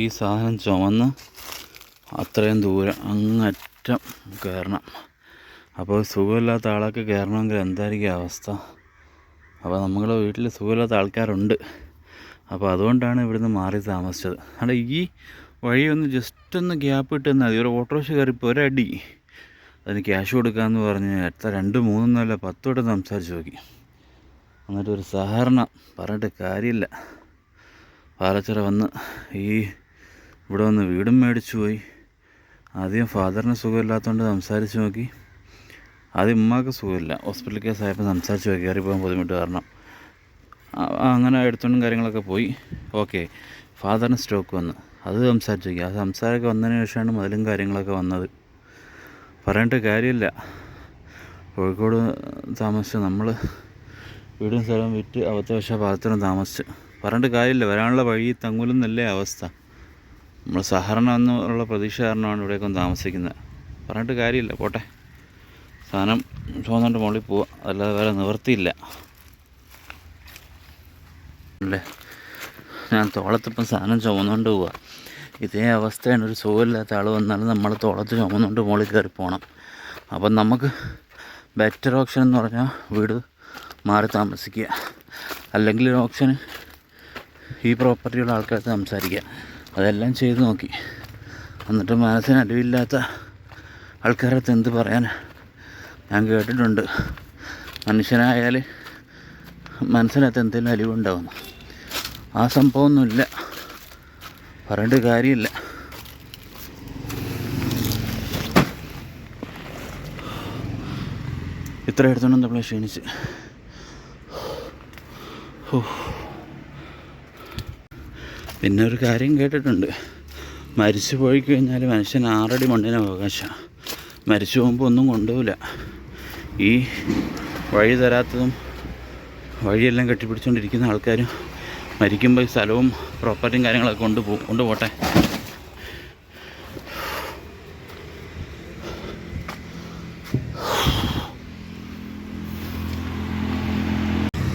ഈ സാധനം ചുമന്ന് അത്രയും ദൂരം അങ്ങറ്റം കയറണം. അപ്പോൾ സുഖമില്ലാത്ത ആളൊക്കെ കയറണമെങ്കിൽ എന്തായിരിക്കും അവസ്ഥ? അപ്പോൾ നമ്മുടെ വീട്ടിൽ സുഖമില്ലാത്ത ആൾക്കാരുണ്ട്. അപ്പോൾ അതുകൊണ്ടാണ് ഇവിടുന്ന് മാറി താമസിച്ചത്. അവിടെ ഈ വഴിയൊന്ന് ജസ്റ്റ് ഒന്ന് ഗ്യാപ്പ് ഇട്ട് തന്നാൽ മതി. ഒരു ഓട്ടോറിക്ഷ കയറിപ്പോൾ ഒരടി അതിന് ക്യാഷ് കൊടുക്കാമെന്ന് പറഞ്ഞ് എത്ര 2, 3 എന്നല്ല 10 വട്ടം സംസാരിച്ച് നോക്കി. എന്നിട്ട് ഒരു സഹകരണം പറഞ്ഞിട്ട് കാര്യമില്ല. പാലച്ചിറ വന്ന് ഇവിടെ വന്ന് വീടും മേടിച്ചു പോയി. ആദ്യം ഫാദറിന് സുഖമില്ലാത്തതുകൊണ്ട് സംസാരിച്ച് നോക്കി. ആദ്യം ഉമ്മാക്ക് സുഖമില്ല, ഹോസ്പിറ്റൽ കേസായപ്പോൾ സംസാരിച്ച് നോക്കി, കയറിപ്പോകാൻ ബുദ്ധിമുട്ട് കാരണം. അങ്ങനെ എടുത്തോണ്ടും കാര്യങ്ങളൊക്കെ പോയി. ഓക്കെ, ഫാദറിന് സ്ട്രോക്ക് വന്ന് അത് സംസാരിച്ച് നോക്കി. ആ സംസാരമൊക്കെ വന്നതിന് ശേഷമാണ് മുതലും കാര്യങ്ങളൊക്കെ വന്നത്. പറഞ്ഞിട്ട് കാര്യമില്ല. കോഴിക്കോട് താമസിച്ച് നമ്മൾ വീടും സ്ഥലവും വിറ്റ് അബദ്ധവശാൽ പാലത്തിനും താമസിച്ച്. പറഞ്ഞിട്ട് കാര്യമില്ല. വരാനുള്ള വഴി തങ്ങൂലെന്നല്ലേ അവസ്ഥ. നമ്മൾ സഹകരണം എന്നുള്ള പ്രതീക്ഷ കാരണമാണ് ഇവിടേക്ക് ഒന്ന് താമസിക്കുന്നത്. പറഞ്ഞിട്ട് കാര്യമില്ല, പോട്ടെ. സാധനം ചുവന്നുകൊണ്ട് മുകളിൽ പോവുക, അല്ലാതെ വേറെ നിവൃത്തിയില്ല അല്ലേ. ഞാൻ തോളത്തിപ്പം സാധനം ചുമന്നുകൊണ്ട് പോവുക. ഇതേ അവസ്ഥയാണ്. ഒരു സുഖമില്ലാത്ത ആൾ വന്നാലും നമ്മൾ തോളത്ത് ചുമന്നുകൊണ്ട് മുകളിൽ കയറി പോകണം. അപ്പം നമുക്ക് ബെറ്റർ ഓപ്ഷൻ എന്ന് പറഞ്ഞാൽ വീട് മാറി താമസിക്കുക. അല്ലെങ്കിൽ ഒരു ഓപ്ഷന് ഈ പ്രോപ്പർട്ടിയുള്ള ആൾക്കാർക്ക് സംസാരിക്കുക. അതെല്ലാം ചെയ്ത് നോക്കി. എന്നിട്ട് മനസ്സിന് അലിവില്ലാത്ത ആൾക്കാരടുത്ത് എന്ത് പറയാൻ? ഞാൻ കേട്ടിട്ടുണ്ട്, മനുഷ്യനായാൽ മനസ്സിനകത്ത് എന്തെങ്കിലും അലിവുണ്ടാവുന്നു. ആ സംഭവമൊന്നുമില്ല. പറഞ്ഞിട്ട് കാര്യമില്ല. ഇത്ര എടുത്തോണ്ട് നമ്മൾ ക്ഷീണിച്ച്. പിന്നെ ഒരു കാര്യം കേട്ടിട്ടുണ്ട്, മരിച്ചു പോയി കഴിഞ്ഞാൽ മനുഷ്യൻ 6 അടി മണ്ണിന് അവകാശമാണ്. മരിച്ചു പോകുമ്പോൾ ഒന്നും കൊണ്ടുപോകില്ല. ഈ വഴി തരാത്തതും വഴിയെല്ലാം കെട്ടിപ്പിടിച്ചുകൊണ്ടിരിക്കുന്ന ആൾക്കാരും മരിക്കുമ്പോൾ ഈ സ്ഥലവും പ്രോപ്പർട്ടിയും കാര്യങ്ങളൊക്കെ കൊണ്ടുപോട്ടെ.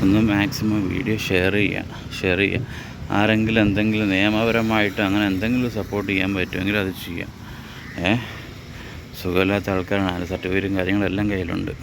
ഒന്ന് മാക്സിമം വീഡിയോ ഷെയർ ചെയ്യുക. ആരെങ്കിലും എന്തെങ്കിലും നിയമപരമായിട്ട് അങ്ങനെ എന്തെങ്കിലും സപ്പോർട്ട് ചെയ്യാൻ പറ്റുമെങ്കിൽ അത് ചെയ്യാം. സുഖമില്ലാത്ത ആൾക്കാരാണ്, സർട്ടിഫിക്കറ്റും കാര്യങ്ങളെല്ലാം കയ്യിലുണ്ട്.